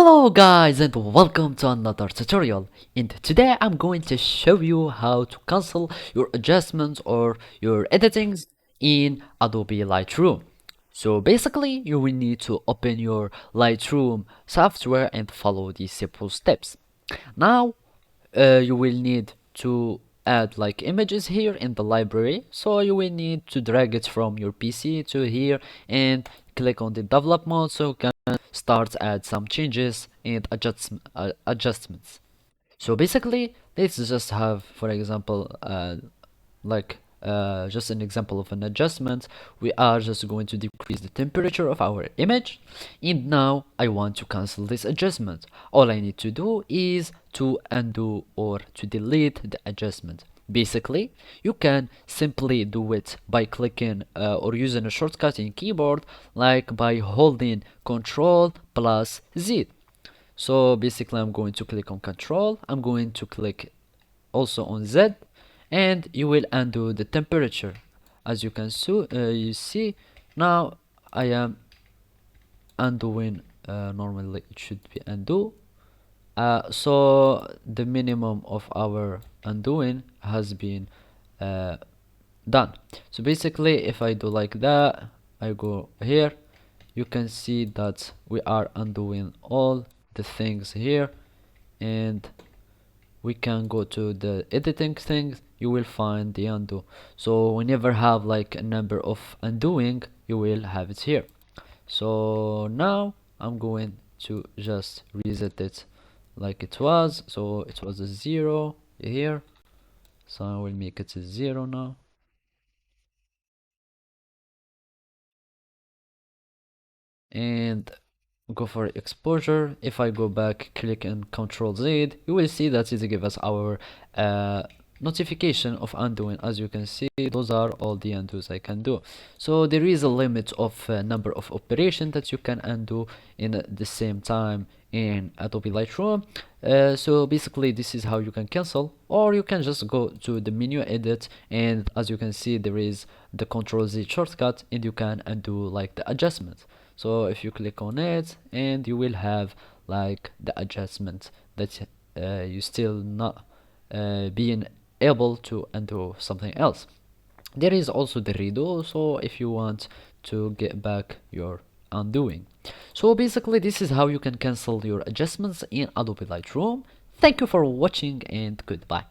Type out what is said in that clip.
Hello guys and welcome to another tutorial, and today I'm going to show you how to cancel your adjustments or your editings in Adobe Lightroom. So basically you will need to open your Lightroom software and follow these simple steps. Now you will need to add like images here in the library, so you will need to drag it from your PC to here and click on the develop mode so you can start add some changes and adjustments. So basically let's just have, for example, just an example of an adjustment. We are just going to decrease the temperature of our image, and now I want to cancel this adjustment. All I need to do is to undo or to delete the adjustment. Basically, you can simply do it by clicking or using a shortcut in keyboard, like by holding Ctrl plus Z. So basically I'm going to click on Control, I'm going to click also on Z, and you will undo the temperature. As you can you see now I am undoing. Normally it should be undo. So the minimum of our undoing has been uh, done. So basically if I do like that, I go here, you can see that we are undoing all the things here, and we can go to the editing things. You will find the undo. So we never have like a number of undoing, you will have it here. So now I'm going to just reset it like it was. So it was a 0 here, so I will make it a 0 now. And go for exposure. If I go back, click on Ctrl Z, you will see that it gives us our uh, notification of undoing. As you can see, those are all the undos I can do. So there is a limit of number of operations that you can undo in the same time in Adobe Lightroom. So basically this is how you can cancel, or you can just go to the menu edit, and as you can see there is the Ctrl Z shortcut, and you can undo like the adjustment. So if you click on it, and you will have like the adjustment that you still not being able to undo something else. There is also the redo, so if you want to get back your undoing. So basically this is how you can cancel your adjustments in Adobe Lightroom. Thank you for watching, and goodbye.